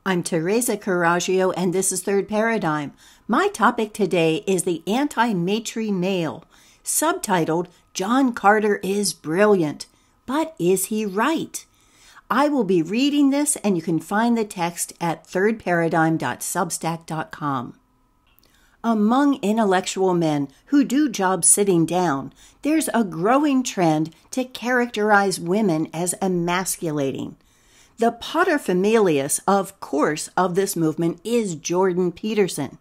I'm Teresa Carraggio, and this is Third Paradigm. My topic today is the anti-matry male, subtitled, John Carter is Brilliant, but is he right? I will be reading this, and you can find the text at thirdparadigm.substack.com. Among intellectual men who do jobs sitting down, there's a growing trend to characterize women as emasculating. The paterfamilias, of course, of this movement is Jordan Peterson,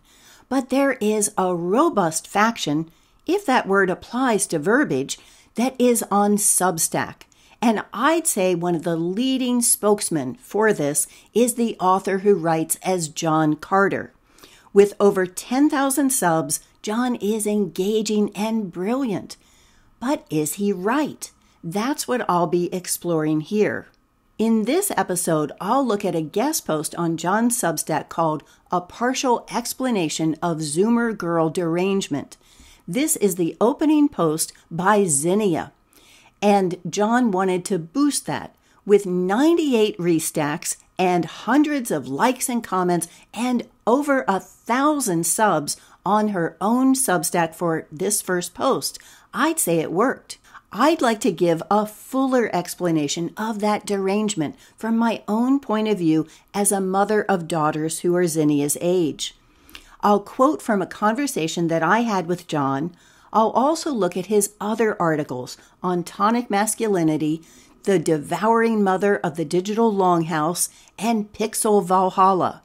but there is a robust faction, if that word applies to verbiage, that is on Substack, and I'd say one of the leading spokesmen for this is the author who writes as John Carter. With over 10,000 subs, John is engaging and brilliant. But is he right? That's what I'll be exploring here. In this episode, I'll look at a guest post on John's Substack called A Partial Explanation of Zoomer Girl Derangement. This is the opening post by Zinnia, and John wanted to boost that with 98 restacks and hundreds of likes and comments and over 1,000 subs on her own Substack for this first post. I'd say it worked. I'd like to give a fuller explanation of that derangement from my own point of view as a mother of daughters who are Zinnia's age. I'll quote from a conversation that I had with John. I'll also look at his other articles on Tonic Masculinity, the Devouring Mother of the Digital Longhouse, and Pixel Valhalla.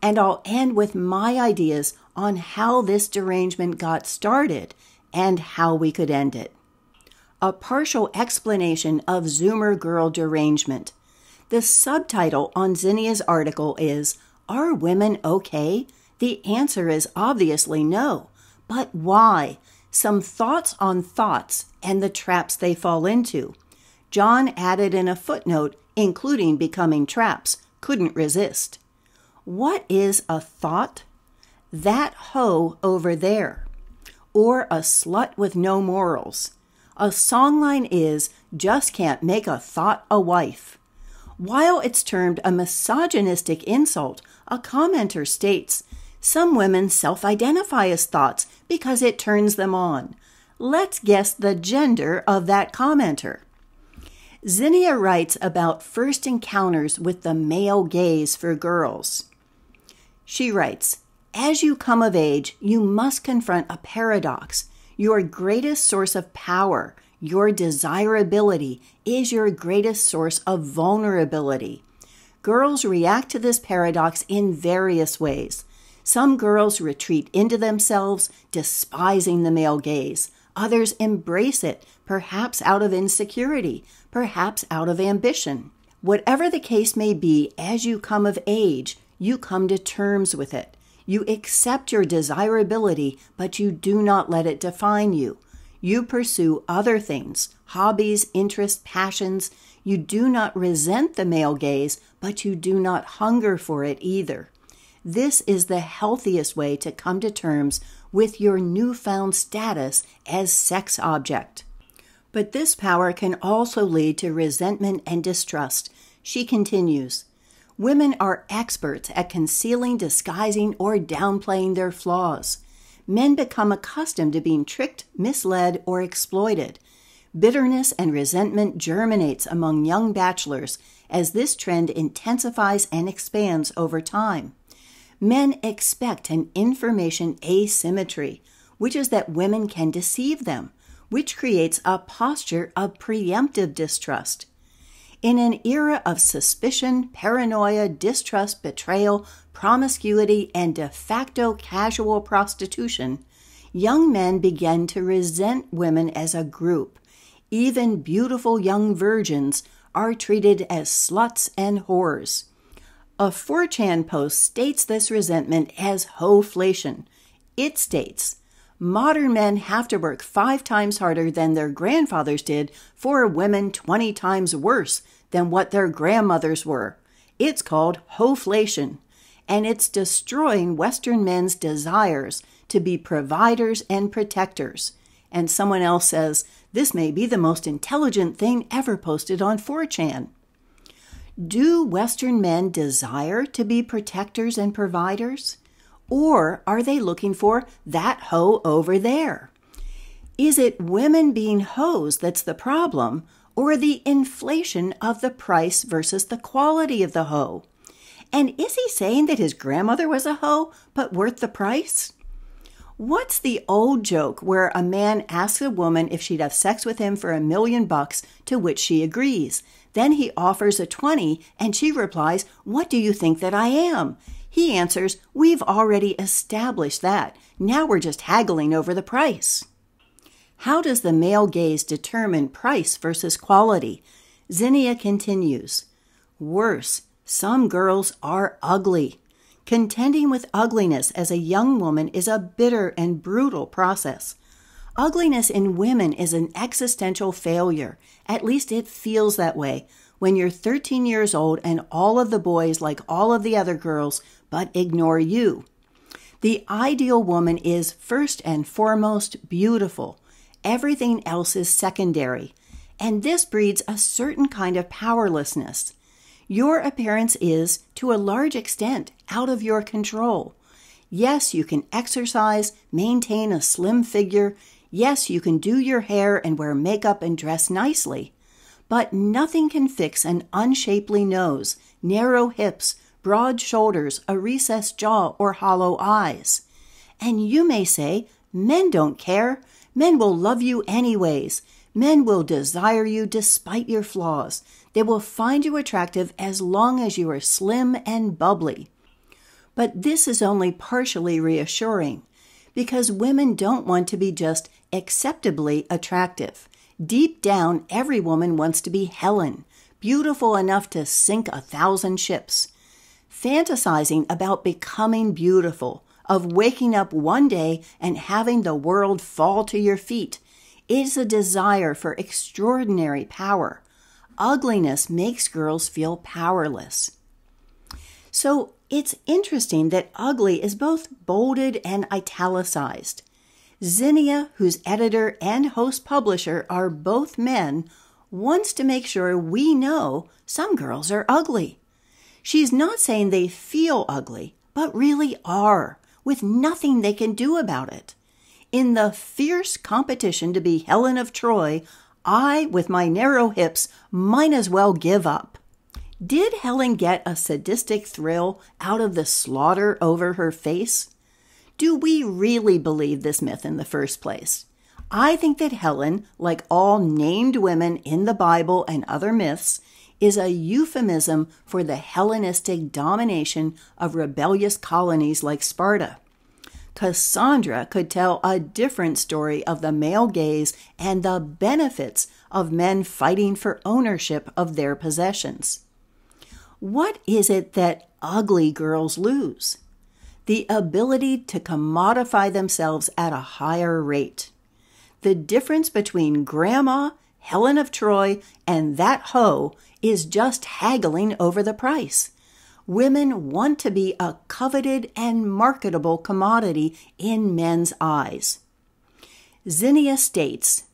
And I'll end with my ideas on how this derangement got started and how we could end it. A partial explanation of Zoomer girl derangement. The subtitle on Zinnia's article is, Are Women Okay? The answer is obviously no. But why? Some thoughts on thoughts and the traps they fall into. John added in a footnote, including becoming traps, couldn't resist. What is a thought? That hoe over there. Or a slut with no morals. A songline is, just can't make a thought a wife. While it's termed a misogynistic insult, a commenter states, some women self-identify as thoughts because it turns them on. Let's guess the gender of that commenter. Zinnia writes about first encounters with the male gaze for girls. She writes, as you come of age, you must confront a paradox. Your greatest source of power, your desirability, is your greatest source of vulnerability. Girls react to this paradox in various ways. Some girls retreat into themselves, despising the male gaze. Others embrace it, perhaps out of insecurity, perhaps out of ambition. Whatever the case may be, as you come of age, you come to terms with it. You accept your desirability, but you do not let it define you. You pursue other things, hobbies, interests, passions. You do not resent the male gaze, but you do not hunger for it either. This is the healthiest way to come to terms with your newfound status as sex object. But this power can also lead to resentment and distrust. She continues, women are experts at concealing, disguising, or downplaying their flaws. Men become accustomed to being tricked, misled, or exploited. Bitterness and resentment germinates among young bachelors as this trend intensifies and expands over time. Men expect an information asymmetry, which is that women can deceive them, which creates a posture of preemptive distrust. In an era of suspicion, paranoia, distrust, betrayal, promiscuity, and de facto casual prostitution, young men begin to resent women as a group. Even beautiful young virgins are treated as sluts and whores. A 4chan post states this resentment as hoeflation. It states, modern men have to work 5 times harder than their grandfathers did for women 20 times worse than what their grandmothers were. It's called hoeflation, and it's destroying Western men's desires to be providers and protectors. And someone else says, this may be the most intelligent thing ever posted on 4chan. Do Western men desire to be protectors and providers? Or are they looking for that hoe over there? Is it women being hoes that's the problem, or the inflation of the price versus the quality of the hoe? And is he saying that his grandmother was a hoe, but worth the price? What's the old joke where a man asks a woman if she'd have sex with him for $1 million, to which she agrees? Then he offers a 20, and she replies, "What do you think that I am?" He answers, "We've already established that. Now we're just haggling over the price." How does the male gaze determine price versus quality? Zinnia continues, "Worse, some girls are ugly. Contending with ugliness as a young woman is a bitter and brutal process. Ugliness in women is an existential failure. At least it feels that way when you're 13 years old and all of the boys like all of the other girls but ignore you. The ideal woman is first and foremost beautiful. Everything else is secondary, and this breeds a certain kind of powerlessness. Your appearance is, to a large extent, out of your control. Yes, you can exercise, maintain a slim figure. Yes, you can do your hair and wear makeup and dress nicely. But nothing can fix an unshapely nose, narrow hips, broad shoulders, a recessed jaw, or hollow eyes. And you may say, men don't care. Men will love you anyways. Men will desire you despite your flaws. They will find you attractive as long as you are slim and bubbly. But this is only partially reassuring, because women don't want to be just acceptably attractive. Deep down, every woman wants to be Helen, beautiful enough to sink 1,000 ships. Fantasizing about becoming beautiful, of waking up one day and having the world fall to your feet, is a desire for extraordinary power. Ugliness makes girls feel powerless. So it's interesting that ugly is both bolded and italicized. Zinnia, whose editor and host publisher are both men, wants to make sure we know some girls are ugly. She's not saying they feel ugly, but really are, with nothing they can do about it. In the fierce competition to be Helen of Troy, I, with my narrow hips, might as well give up. Did Helen get a sadistic thrill out of the slaughter over her face? Do we really believe this myth in the first place? I think that Helen, like all named women in the Bible and other myths, is a euphemism for the Hellenistic domination of rebellious colonies like Sparta. Cassandra could tell a different story of the male gaze and the benefits of men fighting for ownership of their possessions. What is it that ugly girls lose? The ability to commodify themselves at a higher rate. The difference between Grandma, Helen of Troy, and that hoe is just haggling over the price. Women want to be a coveted and marketable commodity in men's eyes. Zinnia states,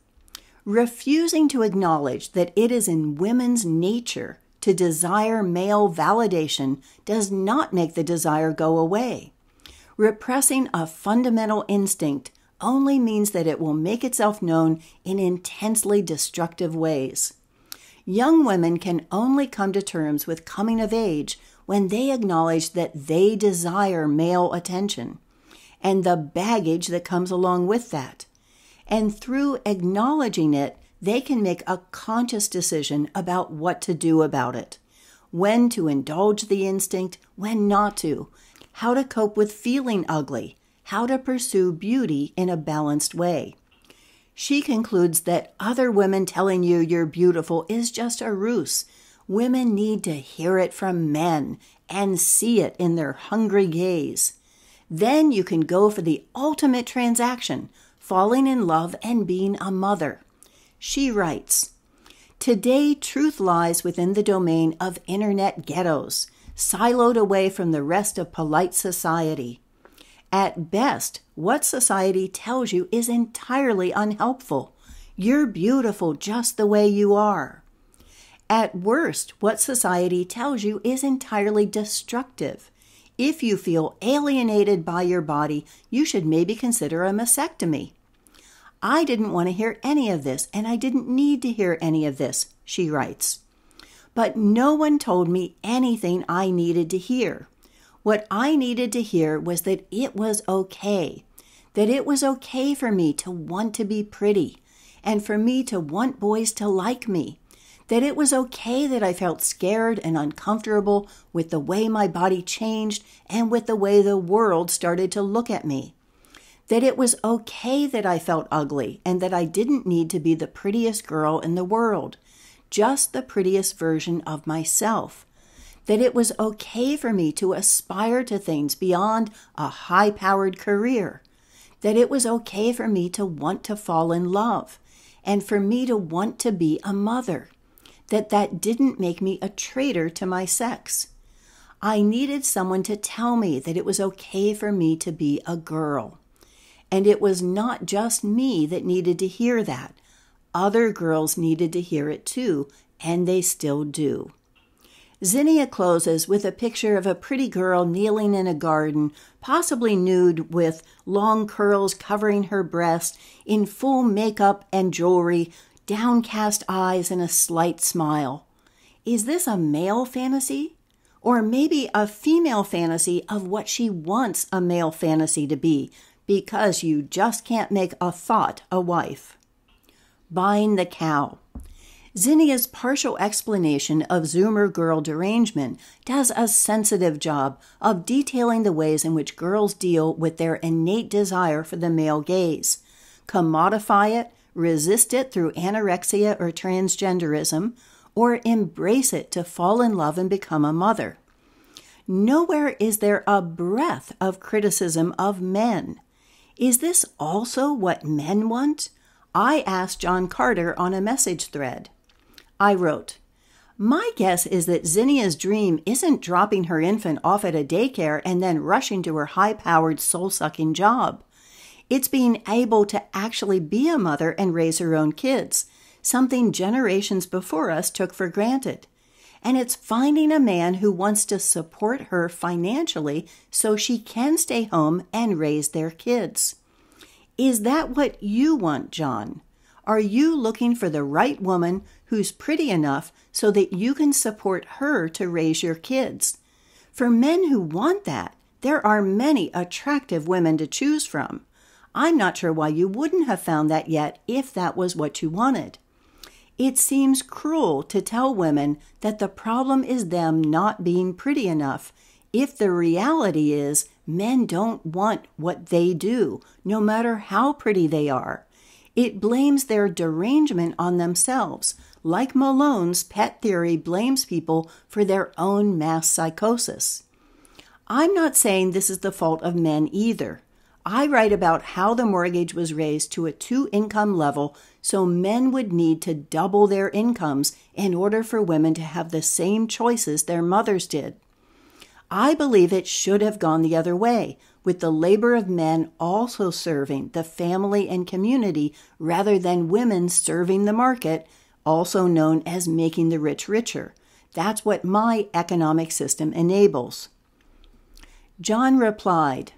refusing to acknowledge that it is in women's nature to desire male validation does not make the desire go away. Repressing a fundamental instinct only means that it will make itself known in intensely destructive ways. Young women can only come to terms with coming of age when they acknowledge that they desire male attention and the baggage that comes along with that. And through acknowledging it, they can make a conscious decision about what to do about it, when to indulge the instinct, when not to, how to cope with feeling ugly, how to pursue beauty in a balanced way. She concludes that other women telling you you're beautiful is just a ruse. Women need to hear it from men and see it in their hungry gaze. Then you can go for the ultimate transaction, falling in love and being a mother. She writes, today truth lies within the domain of internet ghettos, siloed away from the rest of polite society. At best, what society tells you is entirely unhelpful. You're beautiful just the way you are. At worst, what society tells you is entirely destructive. If you feel alienated by your body, you should maybe consider a mastectomy. I didn't want to hear any of this, and I didn't need to hear any of this, she writes. But no one told me anything I needed to hear. What I needed to hear was that it was okay. That it was okay for me to want to be pretty, and for me to want boys to like me. That it was okay that I felt scared and uncomfortable with the way my body changed and with the way the world started to look at me. That it was okay that I felt ugly and that I didn't need to be the prettiest girl in the world, just the prettiest version of myself. That it was okay for me to aspire to things beyond a high-powered career. That it was okay for me to want to fall in love and for me to want to be a mother. That didn't make me a traitor to my sex. I needed someone to tell me that it was okay for me to be a girl. And it was not just me that needed to hear that. Other girls needed to hear it too, and they still do. Zinnia closes with a picture of a pretty girl kneeling in a garden, possibly nude with long curls covering her breast, in full makeup and jewelry, downcast eyes and a slight smile. Is this a male fantasy? Or maybe a female fantasy of what she wants a male fantasy to be, because you just can't make a thought a wife. Buying the cow. Zinnia's partial explanation of Zoomer girl derangement does a sensitive job of detailing the ways in which girls deal with their innate desire for the male gaze, commodify it, resist it through anorexia or transgenderism, or embrace it to fall in love and become a mother. Nowhere is there a breath of criticism of men. Is this also what men want? I asked John Carter on a message thread. I wrote, "My guess is that Zinnia's dream isn't dropping her infant off at a daycare and then rushing to her high-powered, soul-sucking job. It's being able to actually be a mother and raise her own kids, something generations before us took for granted. And it's finding a man who wants to support her financially so she can stay home and raise their kids. Is that what you want, John? Are you looking for the right woman who's pretty enough so that you can support her to raise your kids? For men who want that, there are many attractive women to choose from. I'm not sure why you wouldn't have found that yet if that was what you wanted. It seems cruel to tell women that the problem is them not being pretty enough, if the reality is men don't want what they do, no matter how pretty they are. It blames their derangement on themselves, like Malone's pet theory blames people for their own mass psychosis. I'm not saying this is the fault of men either. I write about how the mortgage was raised to a 2-income level so men would need to double their incomes in order for women to have the same choices their mothers did. I believe it should have gone the other way, with the labor of men also serving the family and community rather than women serving the market, also known as making the rich richer. That's what my economic system enables." John replied,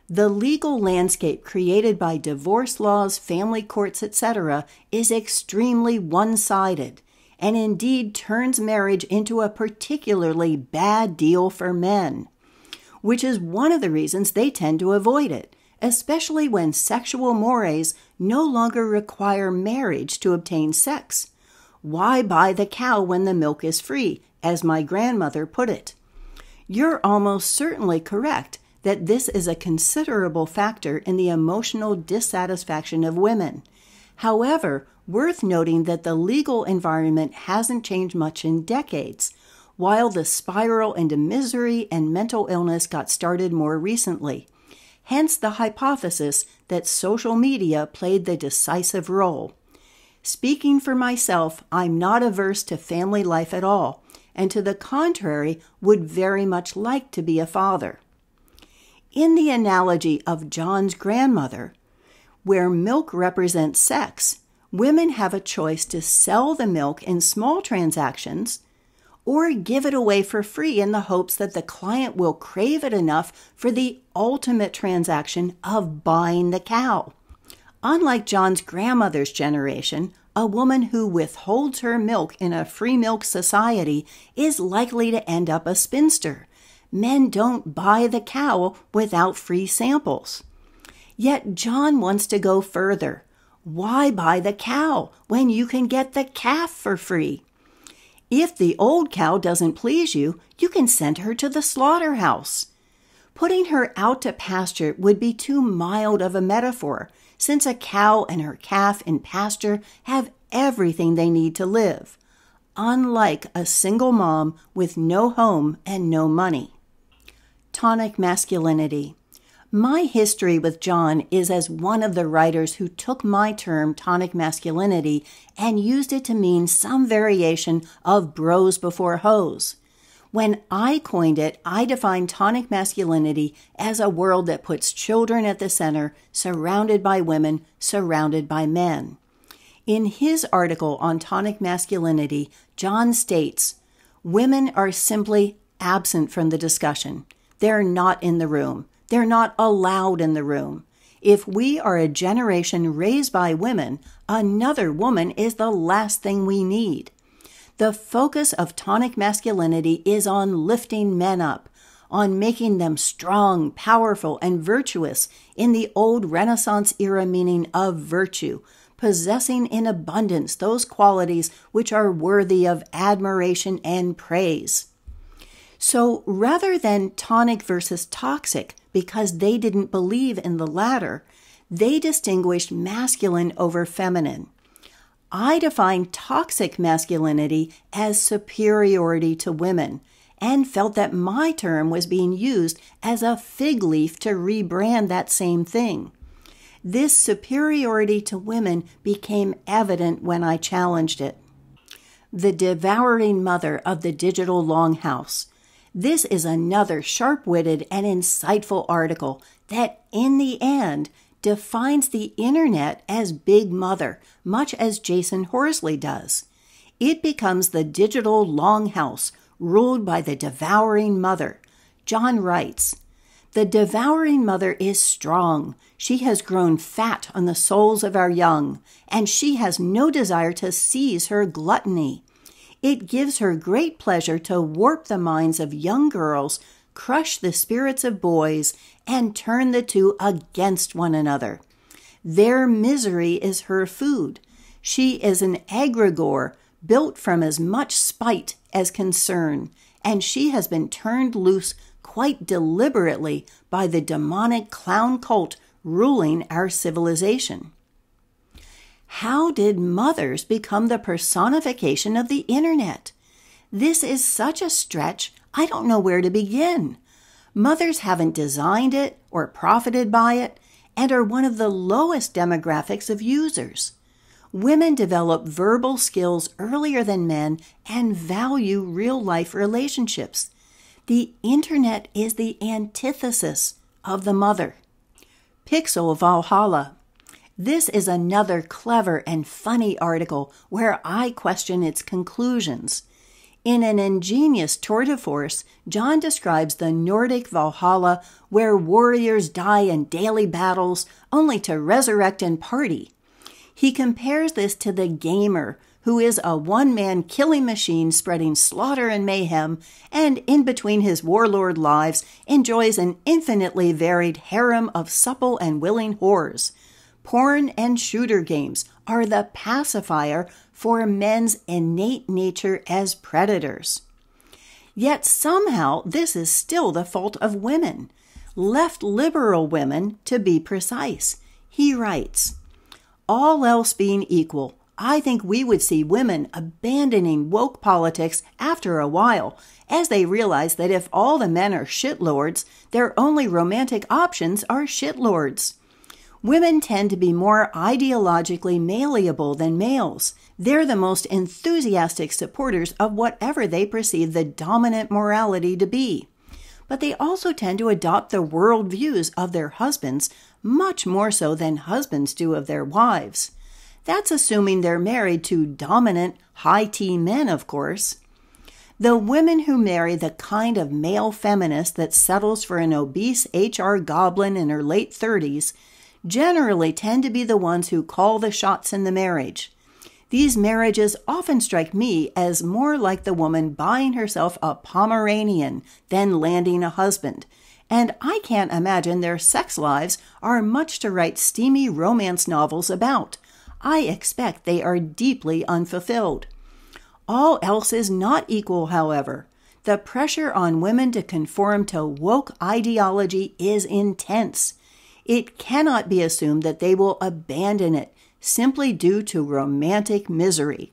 "The legal landscape created by divorce laws, family courts, etc. is extremely one-sided, and indeed turns marriage into a particularly bad deal for men, which is one of the reasons they tend to avoid it, especially when sexual mores no longer require marriage to obtain sex. Why buy the cow when the milk is free, as my grandmother put it? You're almost certainly correct that this is a considerable factor in the emotional dissatisfaction of women. However, worth noting that the legal environment hasn't changed much in decades, while the spiral into misery and mental illness got started more recently. Hence the hypothesis that social media played the decisive role. Speaking for myself, I'm not averse to family life at all, and to the contrary, would very much like to be a father. In the analogy of John's grandmother, where milk represents sex, Women have a choice to sell the milk in small transactions or give it away for free in the hopes that the client will crave it enough for the ultimate transaction of buying the cow. Unlike John's grandmother's generation, a woman who withholds her milk in a free milk society is likely to end up a spinster. Men don't buy the cow without free samples. Yet John wants to go further. Why buy the cow when you can get the calf for free? If the old cow doesn't please you, you can send her to the slaughterhouse. Putting her out to pasture would be too mild of a metaphor, since a cow and her calf in pasture have everything they need to live, unlike a single mom with no home and no money. Tonic Masculinity. My history with John is as one of the writers who took my term tonic masculinity and used it to mean some variation of bros before hoes. When I coined it, I defined tonic masculinity as a world that puts children at the center, surrounded by women, surrounded by men. In his article on tonic masculinity, John states, "Women are simply absent from the discussion. They're not in the room. They're not allowed in the room. If we are a generation raised by women, another woman is the last thing we need." The focus of tonic masculinity is on lifting men up, on making them strong, powerful, and virtuous in the old Renaissance era meaning of virtue, possessing in abundance those qualities which are worthy of admiration and praise. So rather than tonic versus toxic, because they didn't believe in the latter, they distinguished masculine over feminine. I define toxic masculinity as superiority to women, and felt that my term was being used as a fig leaf to rebrand that same thing. This superiority to women became evident when I challenged it. The Devouring Mother of the Digital Longhouse. This is another sharp-witted and insightful article that, in the end, defines the internet as Big Mother, much as Jason Horsley does. It becomes the digital Longhouse, ruled by the Devouring Mother. John writes, "The Devouring Mother is strong. She has grown fat on the souls of our young, and she has no desire to seize her gluttony. It gives her great pleasure to warp the minds of young girls, crush the spirits of boys, and turn the two against one another. Their misery is her food. She is an egregore built from as much spite as concern, and she has been turned loose quite deliberately by the demonic clown cult ruling our civilization." How did mothers become the personification of the internet? This is such a stretch, I don't know where to begin. Mothers haven't designed it or profited by it, and are one of the lowest demographics of users. Women develop verbal skills earlier than men and value real-life relationships. The internet is the antithesis of the mother. Pixel Valhalla. This is another clever and funny article where I question its conclusions. In an ingenious tour de force, John describes the Nordic Valhalla where warriors die in daily battles only to resurrect and party. He compares this to the gamer, who is a one-man killing machine spreading slaughter and mayhem, and in between his warlord lives enjoys an infinitely varied harem of supple and willing whores. Porn and shooter games are the pacifier for men's innate nature as predators. Yet somehow this is still the fault of women, left liberal women to be precise. He writes, "All else being equal, I think we would see women abandoning woke politics after a while, as they realize that if all the men are shitlords, their only romantic options are shitlords. Women tend to be more ideologically malleable than males. They're the most enthusiastic supporters of whatever they perceive the dominant morality to be. But they also tend to adopt the worldviews of their husbands much more so than husbands do of their wives. That's assuming they're married to dominant, high-T men, of course. The women who marry the kind of male feminist that settles for an obese HR goblin in her late 30s generally tend to be the ones who call the shots in the marriage. These marriages often strike me as more like the woman buying herself a Pomeranian than landing a husband, and I can't imagine their sex lives are much to write steamy romance novels about. I expect they are deeply unfulfilled. All else is not equal, however. The pressure on women to conform to woke ideology is intense. It cannot be assumed that they will abandon it simply due to romantic misery.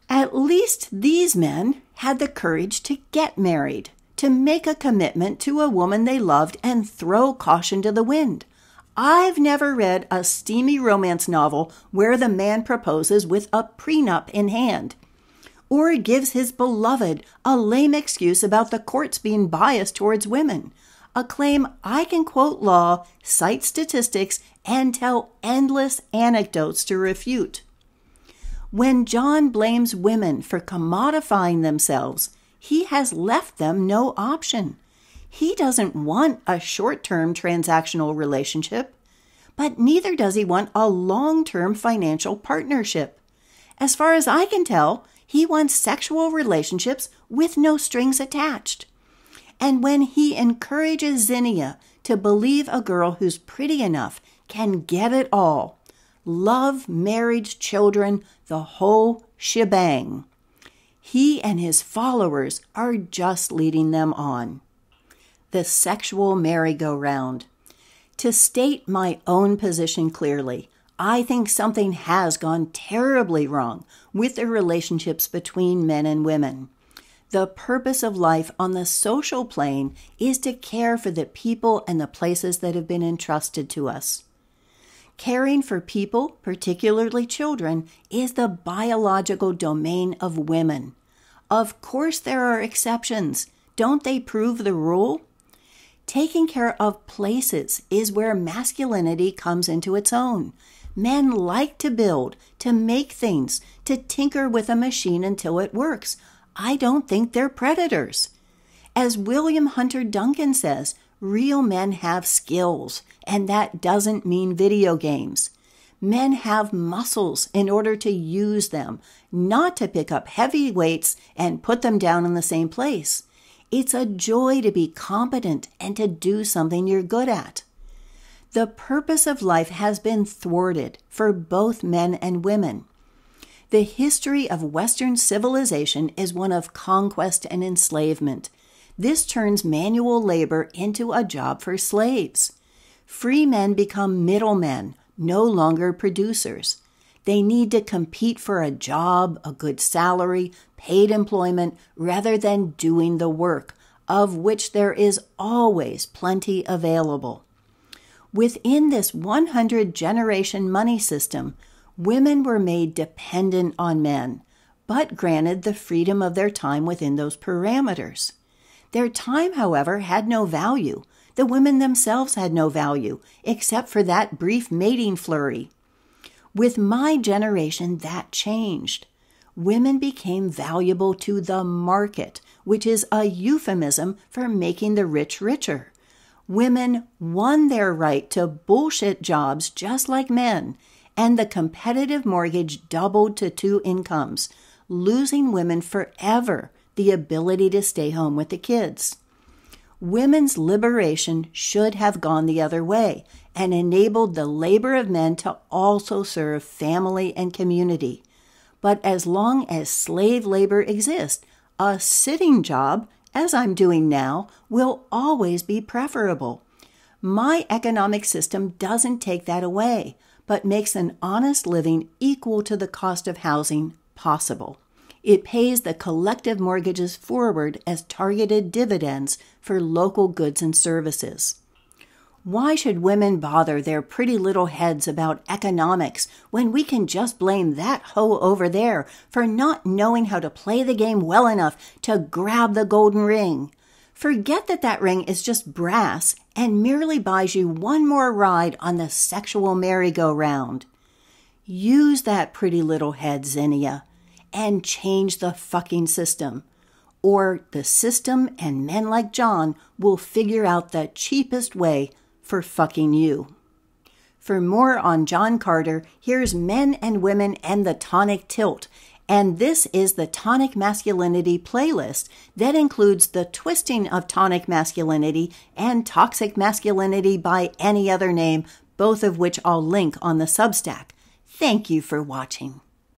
At least these men had the courage to get married, to make a commitment to a woman they loved and throw caution to the wind. I've never read a steamy romance novel where the man proposes with a prenup in hand, or gives his beloved a lame excuse about the courts being biased towards women, a claim I can quote law, cite statistics, and tell endless anecdotes to refute. When John blames women for commodifying themselves, he has left them no option. He doesn't want a short-term transactional relationship, but neither does he want a long-term financial partnership. As far as I can tell, he wants sexual relationships with no strings attached. And when he encourages Zinnia to believe a girl who's pretty enough can get it all, love, marriage, children, the whole shebang, he and his followers are just leading them on. The sexual merry-go-round. To state my own position clearly, I think something has gone terribly wrong with the relationships between men and women. The purpose of life on the social plane is to care for the people and the places that have been entrusted to us. Caring for people, particularly children, is the biological domain of women. Of course there are exceptions. Don't they prove the rule? Taking care of places is where masculinity comes into its own. Men like to build, to make things, to tinker with a machine until it works. I don't think they're predators. As William Hunter Duncan says, real men have skills, and that doesn't mean video games. Men have muscles in order to use them, not to pick up heavy weights and put them down in the same place. It's a joy to be competent and to do something you're good at. The purpose of life has been thwarted for both men and women. The history of Western civilization is one of conquest and enslavement. This turns manual labor into a job for slaves. Free men become middlemen, no longer producers. They need to compete for a job, a good salary, paid employment, rather than doing the work, of which there is always plenty available. Within this 100-generation money system, women were made dependent on men, but granted the freedom of their time within those parameters. Their time, however, had no value. The women themselves had no value, except for that brief mating flurry. With my generation, that changed. Women became valuable to the market, which is a euphemism for making the rich richer. Women won their right to bullshit jobs just like men, and the competitive mortgage doubled to 2 incomes, losing women forever the ability to stay home with the kids. Women's liberation should have gone the other way and enabled the labor of men to also serve family and community. But as long as slave labor exists, a sitting job, as I'm doing now, will always be preferable. My economic system doesn't take that away, but makes an honest living equal to the cost of housing possible. It pays the collective mortgages forward as targeted dividends for local goods and services. Why should women bother their pretty little heads about economics when we can just blame that hoe over there for not knowing how to play the game well enough to grab the golden ring? Forget that ring is just brass and merely buys you one more ride on the sexual merry-go-round. Use that pretty little head, Zinnia, and change the fucking system. Or the system and men like John will figure out the cheapest way for fucking you. For more on John Carter, here's Men and Women and the Tonic Tilt. And this is the Tonic Masculinity playlist that includes the twisting of Tonic Masculinity and Toxic Masculinity by any other name, both of which I'll link on the Substack. Thank you for watching.